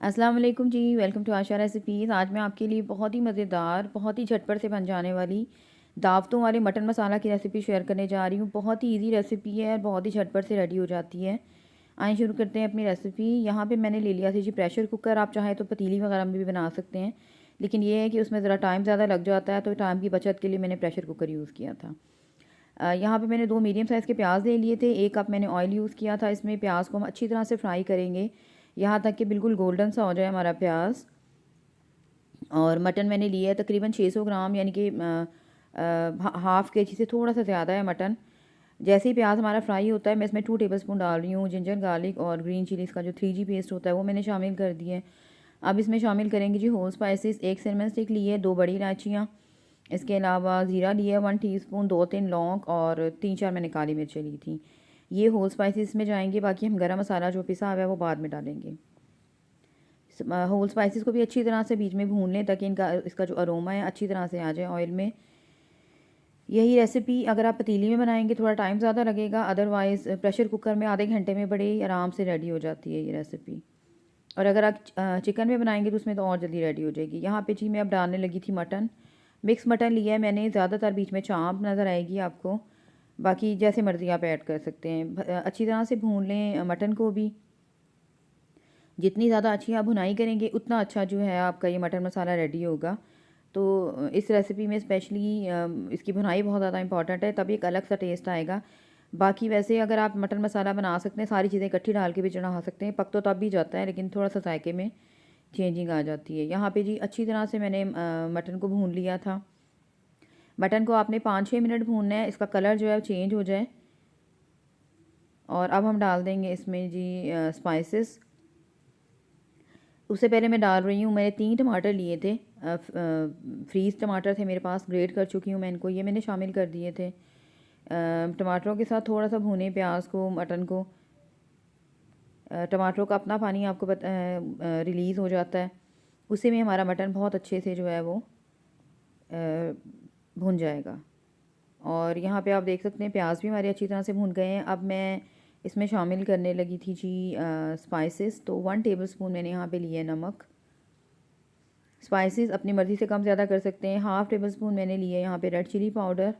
अस्सलाम वालेकुम जी। Welcome to Asha recipes. आज मैं आपके लिए बहुत ही मज़ेदार, बहुत ही झटपट से बन जाने वाली दावतों वाले मटन मसाला की रेसिपी शेयर करने जा रही हूँ। बहुत ही इजी रेसिपी है और बहुत ही झटपट से रेडी हो जाती है। आइए शुरू करते हैं अपनी रेसिपी। यहाँ पे मैंने ले लिया था जी प्रेशर कुकर। आप चाहें तो पतीली वगैरह में भी बना सकते हैं, लेकिन ये है कि उसमें ज़रा टाइम ज़्यादा लग जाता है, तो टाइम की बचत के लिए मैंने प्रेशर कुकर यूज़ किया था। यहाँ पे मैंने 2 मीडियम साइज़ के प्याज ले लिए थे। 1 कप मैंने ऑयल यूज़ किया था। इसमें प्याज को हम अच्छी तरह से फ्राई करेंगे, यहाँ तक कि बिल्कुल गोल्डन सा हो जाए हमारा प्याज। और मटन मैंने लिया है तकरीबन 600 ग्राम, यानी कि हाफ़ के जी से थोड़ा सा ज़्यादा है मटन। जैसे ही प्याज हमारा फ्राई होता है, मैं इसमें 2 टेबलस्पून डाल रही हूँ जिंजर गार्लिक और ग्रीन चिलीज़ का जो 3G पेस्ट होता है वो मैंने शामिल कर दिया है। अब इसमें शामिल करेंगे जी होल स्पाइसेस। 1 सिनेमन स्टिक लिए, 2 बड़ी इलायचियाँ, इसके अलावा ज़ीरा लिया 1 टीस्पून, 2-3 लौंग और 3-4 मैंने काली मिर्चें ली थी। ये होल स्पाइसेस में जाएंगे। बाकी हम गरम मसाला जो पिसा हुआ है वो बाद में डालेंगे। होल स्पाइसेस को भी अच्छी तरह से बीच में भून लें ताकि इसका जो अरोमा है अच्छी तरह से आ जाए ऑयल में। यही रेसिपी अगर आप पतीली में बनाएंगे थोड़ा टाइम ज़्यादा लगेगा, अदरवाइज़ प्रेशर कुकर में आधे घंटे में बड़े ही आराम से रेडी हो जाती है ये रेसिपी। और अगर आप चिकन में बनाएंगे तो उसमें तो और जल्दी रेडी हो जाएगी। यहाँ पे जी मैं अब डालने लगी थी मटन। मिक्स मटन लिया है मैंने, ज़्यादातर बीच में चाँप नज़र आएगी आपको, बाकी जैसे मर्ज़ी आप ऐड कर सकते हैं। अच्छी तरह से भून लें मटन को भी। जितनी ज़्यादा अच्छी आप भुनाई करेंगे उतना अच्छा जो है आपका ये मटन मसाला रेडी होगा। तो इस रेसिपी में स्पेशली इसकी भुनाई बहुत ज़्यादा इंपॉर्टेंट है, तभी एक अलग सा टेस्ट आएगा। बाकी वैसे अगर आप मटन मसाला बना सकते हैं, सारी चीज़ें इकट्ठी डाल के भी चढ़ा सकते हैं, पक तो तब भी जाता है लेकिन थोड़ा सा जायके में चेंजिंग आ जाती है। यहाँ पे जी अच्छी तरह से मैंने मटन को भून लिया था। मटन को आपने 5-6 मिनट भूनना है, इसका कलर जो है चेंज हो जाए। और अब हम डाल देंगे इसमें जी स्पाइसेस। उससे पहले मैं डाल रही हूँ, मैंने 3 टमाटर लिए थे, फ्रीज़ टमाटर थे मेरे पास, ग्रेट कर चुकी हूँ मैं इनको, ये मैंने शामिल कर दिए थे। टमाटरों के साथ थोड़ा सा भूने प्याज को, मटन को। टमाटरों का अपना पानी आपको रिलीज़ हो जाता है, उसी में हमारा मटन बहुत अच्छे से जो है वो भुन जाएगा। और यहाँ पे आप देख सकते हैं प्याज भी हमारे अच्छी तरह से भून गए हैं। अब मैं इसमें शामिल करने लगी थी जी स्पाइसेस। तो 1 टेबलस्पून मैंने यहाँ पे लिया नमक। स्पाइसेस अपनी मर्ज़ी से कम ज़्यादा कर सकते हैं। हाफ़ टेबल स्पून मैंने लिया यहाँ पे रेड चिली पाउडर।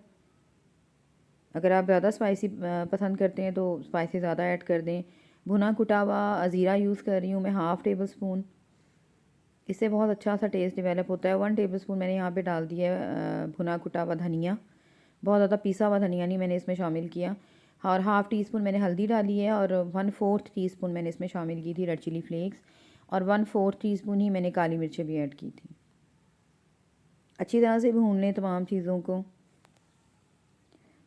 अगर आप ज़्यादा स्पाइसी पसंद करते हैं तो स्पाइसी ज़्यादा ऐड कर दें। भुना कुटा हुआ ज़ीरा यूज़ कर रही हूँ मैं, हाफ़ टेबल स्पून। इससे बहुत अच्छा सा टेस्ट डेवलप होता है। 1 टेबल स्पून मैंने यहाँ पे डाल दिया है भुना कुटा हुआ धनिया। बहुत ज़्यादा पिसा हुआ धनिया नहीं मैंने इसमें शामिल किया। और हाफ़ टी स्पून मैंने हल्दी डाली है और 1/4 टीस्पून मैंने इसमें शामिल की थी रेड चिली फ्लेक्स। और 1/4 टीस्पून ही मैंने काली मिर्चें भी ऐड की थी। अच्छी तरह से भून लें तमाम चीज़ों को।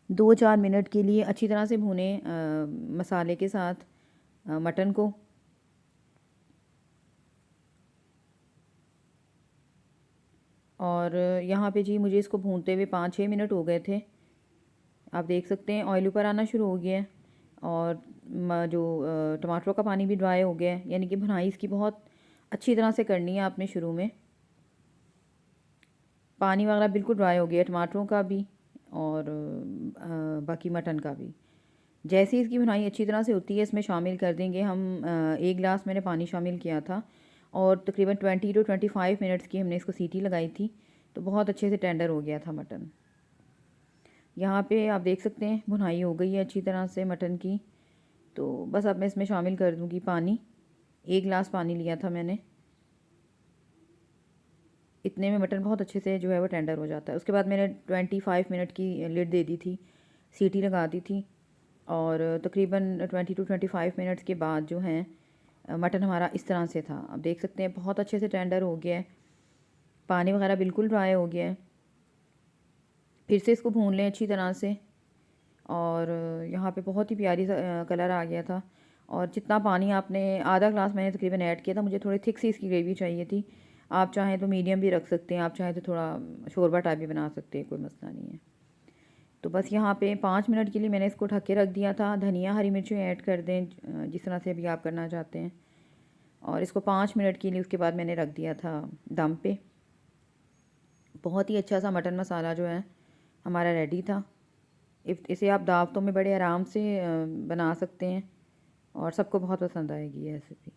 2-4 मिनट के लिए अच्छी तरह से भूनें मसाले के साथ मटन को। और यहाँ पे जी मुझे इसको भूनते हुए 5-6 मिनट हो गए थे। आप देख सकते हैं ऑयल ऊपर आना शुरू हो गया है और जो टमाटरों का पानी भी ड्राई हो गया है, यानी कि भुनाई इसकी बहुत अच्छी तरह से करनी है आपने शुरू में। पानी वगैरह बिल्कुल ड्राई हो गया टमाटरों का भी और बाकी मटन का भी। जैसे ही इसकी भुनाई अच्छी तरह से होती है इसमें शामिल कर देंगे हम 1 गिलास मैंने पानी शामिल किया था और तकरीबन 20 to 25 मिनट्स की हमने इसको सीटी लगाई थी, तो बहुत अच्छे से टेंडर हो गया था मटन। यहाँ पे आप देख सकते हैं भुनाई हो गई है अच्छी तरह से मटन की। तो बस अब मैं इसमें शामिल कर दूँगी पानी। 1 गिलास पानी लिया था मैंने। इतने में मटन बहुत अच्छे से जो है वो टेंडर हो जाता है। उसके बाद मैंने 25 मिनट की लिड दे दी थी, सीटी लगा दी थी। और तकरीबन 20 to 25 मिनट्स के बाद जो है मटन हमारा इस तरह से था। आप देख सकते हैं बहुत अच्छे से टेंडर हो गया है, पानी वगैरह बिल्कुल ड्राई हो गया है। फिर से इसको भून लें अच्छी तरह से। और यहाँ पे बहुत ही प्यारी सा कलर आ गया था। और जितना पानी आपने, आधा ग्लास मैंने तकरीबन ऐड किया था, मुझे थोड़ी थिक सी इसकी ग्रेवी चाहिए थी। आप चाहें तो मीडियम भी रख सकते हैं, आप चाहें तो थोड़ा शोरबा टाइप भी बना सकते हैं, कोई मसला नहीं है। तो बस यहाँ पे 5 मिनट के लिए मैंने इसको ढक के रख दिया था। धनिया हरी मिर्चें ऐड कर दें जिस तरह से भी आप करना चाहते हैं। और इसको 5 मिनट के लिए उसके बाद मैंने रख दिया था दम पे। बहुत ही अच्छा सा मटन मसाला जो है हमारा रेडी था। इसे आप दावतों में बड़े आराम से बना सकते हैं और सबको बहुत पसंद आएगी ये रेसिपी।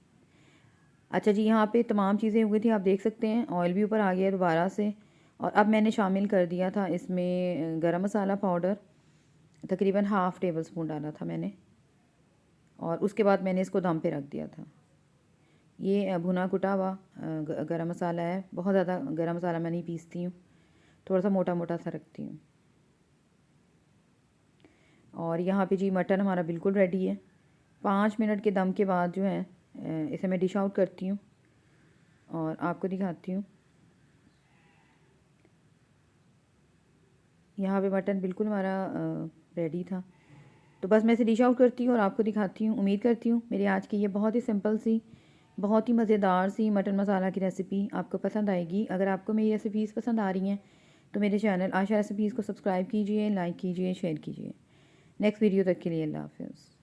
अच्छा जी, यहाँ पे तमाम चीज़ें हो गई थी, आप देख सकते हैं ऑयल भी ऊपर आ गया दोबारा से। और अब मैंने शामिल कर दिया था इसमें गरम मसाला पाउडर, तकरीबन हाफ़ टेबल स्पून डाला था मैंने, और उसके बाद मैंने इसको दम पे रख दिया था। ये भुना कुटा हुआ गरम मसाला है। बहुत ज़्यादा गरम मसाला मैं नहीं पीसती हूँ, थोड़ा सा मोटा मोटा सा रखती हूँ। और यहाँ पे जी मटन हमारा बिल्कुल रेडी है। 5 मिनट के दम के बाद जो है इसे मैं डिश आउट करती हूँ और आपको दिखाती हूँ। यहाँ पे मटन बिल्कुल हमारा रेडी था। तो बस मैं इसे डिश आउट करती हूँ और आपको दिखाती हूँ। उम्मीद करती हूँ मेरी आज की ये बहुत ही सिंपल सी, बहुत ही मज़ेदार सी मटन मसाला की रेसिपी आपको पसंद आएगी। अगर आपको मेरी रेसिपीज़ पसंद आ रही हैं तो मेरे चैनल आशा रेसिपीज़ को सब्सक्राइब कीजिए, लाइक कीजिए, शेयर कीजिए। नेक्स्ट वीडियो तक के लिए अल्लाह हाफ़िज़।